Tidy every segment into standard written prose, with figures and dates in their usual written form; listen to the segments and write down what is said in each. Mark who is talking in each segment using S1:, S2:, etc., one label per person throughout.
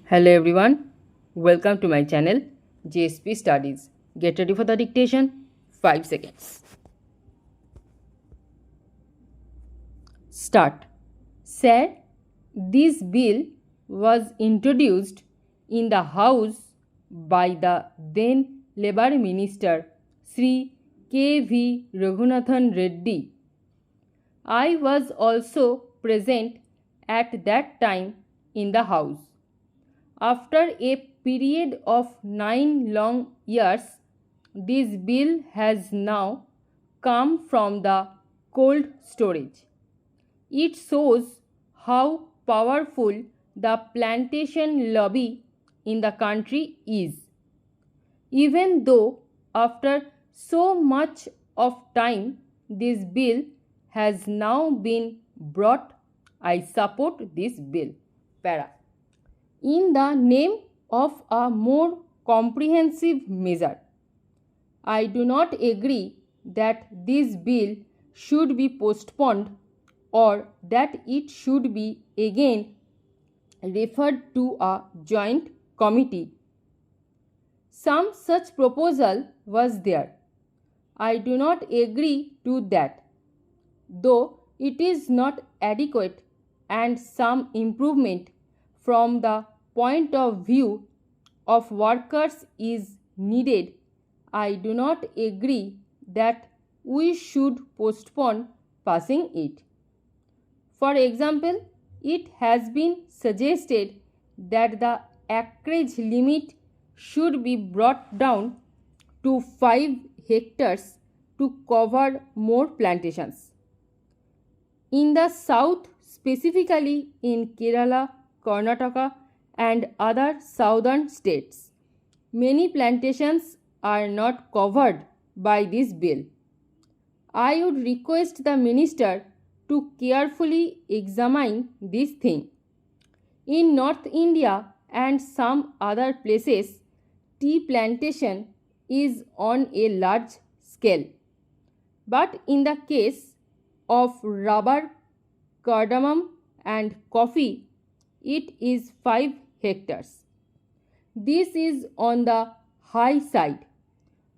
S1: Hello everyone, welcome to my channel 𝐒𝐔 Studies. Get ready for the dictation. 5 seconds. Start. Sir, this bill was introduced in the House by the then Labour Minister Sri K.V. Raghunathan Reddy. I was also present at that time in the House. After a period of 9 long years, this bill has now come from the cold storage. It shows how powerful the plantation lobby in the country is. Even though after so much of time this bill has now been brought, I support this bill. Para. In the name of a more comprehensive measure, I do not agree that this bill should be postponed or that it should be again referred to a joint committee. Some such proposal was there. I do not agree to that, though it is not adequate and some improvement from the point of view of workers is needed. I do not agree that we should postpone passing it. For example, it has been suggested that the acreage limit should be brought down to 5 hectares to cover more plantations. In the south, specifically in Kerala, Karnataka and other southern states, many plantations are not covered by this bill. I would request the minister to carefully examine this thing. In North India and some other places, tea plantation is on a large scale. But in the case of rubber, cardamom and coffee, it is 5 hectares. This is on the high side.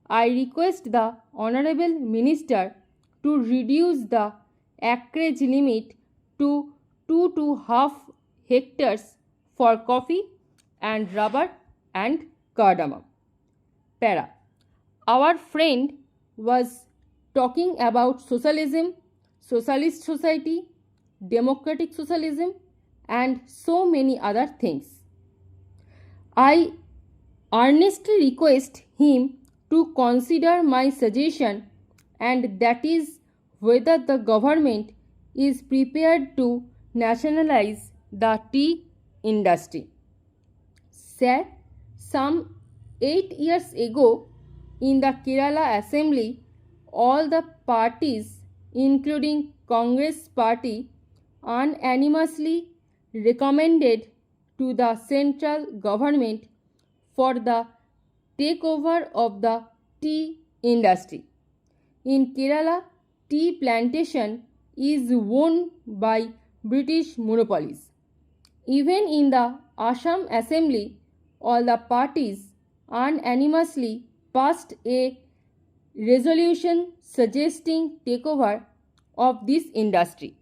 S1: I request the Honorable Minister to reduce the acreage limit to 2.5 hectares for coffee and rubber and cardamom. Para. Our friend was talking about socialism, socialist society, democratic socialism and so many other things. I earnestly request him to consider my suggestion, and that is whether the government is prepared to nationalize the tea industry. Sir, some 8 years ago in the Kerala Assembly, all the parties, including Congress Party, unanimously recommended to the central government for the takeover of the tea industry. In Kerala, tea plantation is owned by British monopolies. Even in the Assam Assembly, all the parties unanimously passed a resolution suggesting takeover of this industry.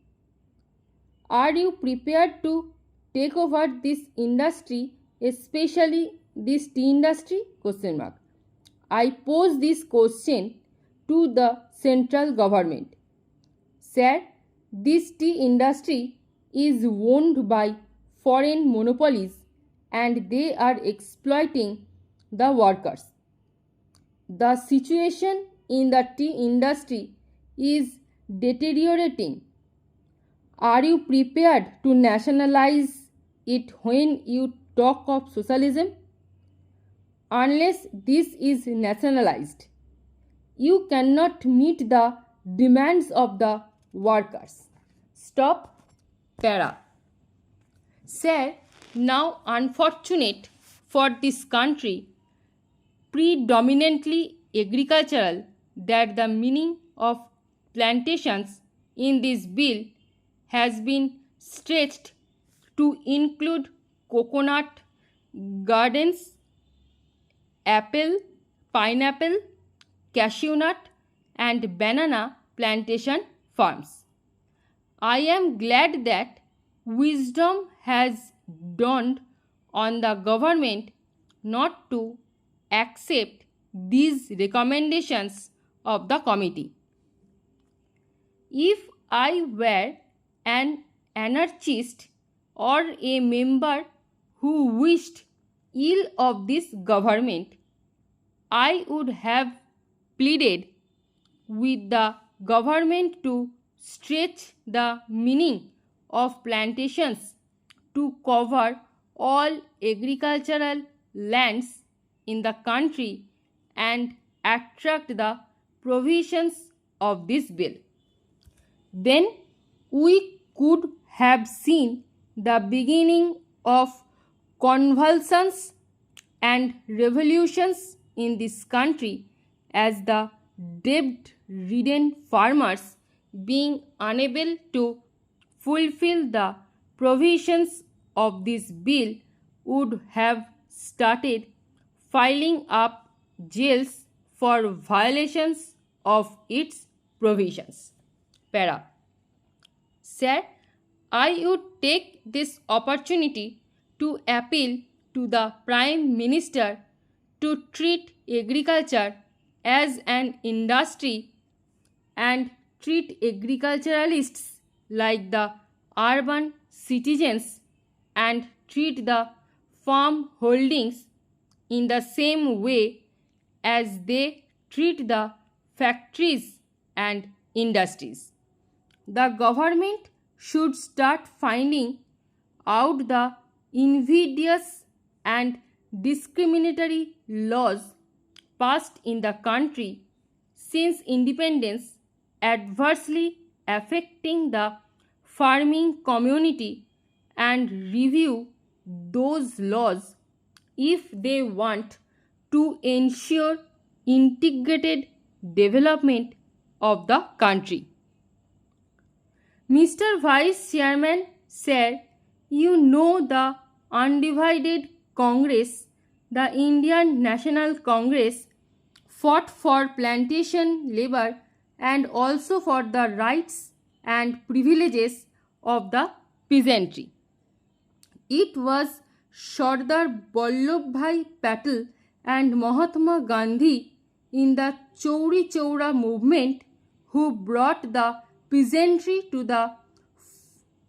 S1: Are you prepared to take over this industry, especially this tea industry? ? I pose this question to the central government. Sir, this tea industry is owned by foreign monopolies and they are exploiting the workers. The situation in the tea industry is deteriorating. Are you prepared to nationalize it when you talk of socialism? Unless this is nationalized, you cannot meet the demands of the workers. Stop. Para. Sir, now unfortunate for this country, predominantly agricultural, that the meaning of plantations in this bill has been stretched to include coconut, gardens, apple, pineapple, cashew nut, and banana plantation farms. I am glad that wisdom has dawned on the government not to accept these recommendations of the committee. If I were an anarchist or a member who wished ill of this government, I would have pleaded with the government to stretch the meaning of plantations to cover all agricultural lands in the country and attract the provisions of this bill. Then we could have seen the beginning of convulsions and revolutions in this country, as the debt-ridden farmers, being unable to fulfill the provisions of this bill, would have started filing up jails for violations of its provisions. Para. Sir, I would take this opportunity to appeal to the Prime Minister to treat agriculture as an industry and treat agriculturalists like the urban citizens and treat the farm holdings in the same way as they treat the factories and industries. The government should start finding out the invidious and discriminatory laws passed in the country since independence, adversely affecting the farming community, and review those laws if they want to ensure integrated development of the country. Mr. Vice Chairman, sir, you know the undivided Congress, the Indian National Congress, fought for plantation labor and also for the rights and privileges of the peasantry. It was Sardar Vallabhbhai Patel and Mahatma Gandhi in the Chauri Chaura movement who brought the peasantry to the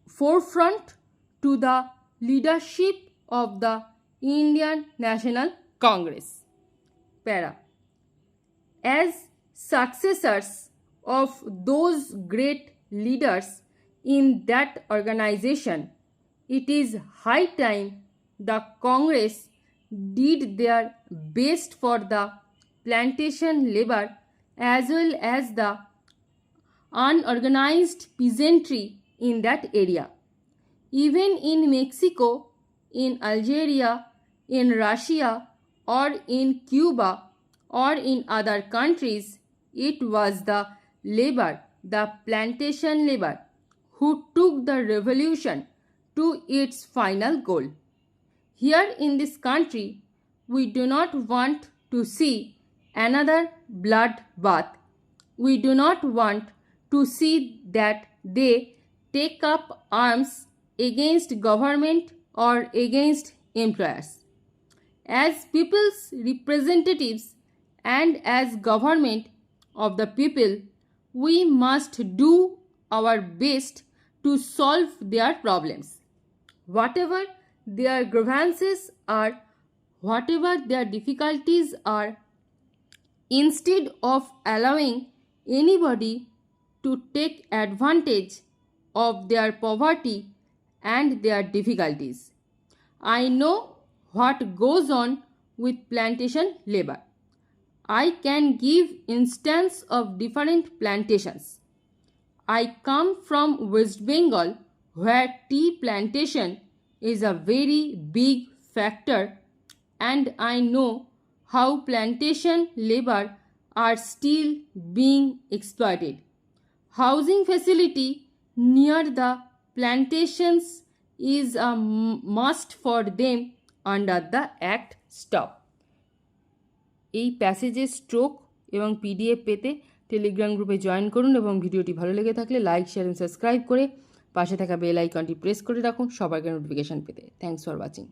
S1: forefront to the leadership of the Indian National Congress. Para. As successors of those great leaders in that organization, it is high time the Congress did their best for the plantation labor as well as the unorganized peasantry in that area. Even in Mexico, in Algeria, in Russia, or in Cuba, or in other countries, it was the labor, the plantation labor, who took the revolution to its final goal. Here in this country, we do not want to see another bloodbath. We do not want to see that they take up arms against government or against employers. As people's representatives and as government of the people, we must do our best to solve their problems. Whatever their grievances are, whatever their difficulties are, instead of allowing anybody to take advantage of their poverty and their difficulties. I know what goes on with plantation labor. I can give instance of different plantations. I come from West Bengal, where tea plantation is a very big factor, and I know how plantation labor are still being exploited. Housing facility near the plantations is a must for them under the act stop. এই প্যাসেজের stroke এবং PDF পেতে Telegram গ্রুপে join করুন এবং ভিডিওটি ভালো লেগে থাকলে লাইক, শেয়ার এবং সাবস্ক্রাইব করে পাশে থাকা বেল আইকনটি প্রেস করে রাখুন সবার আগে নোটিফিকেশান পেতে। Thanks for watching.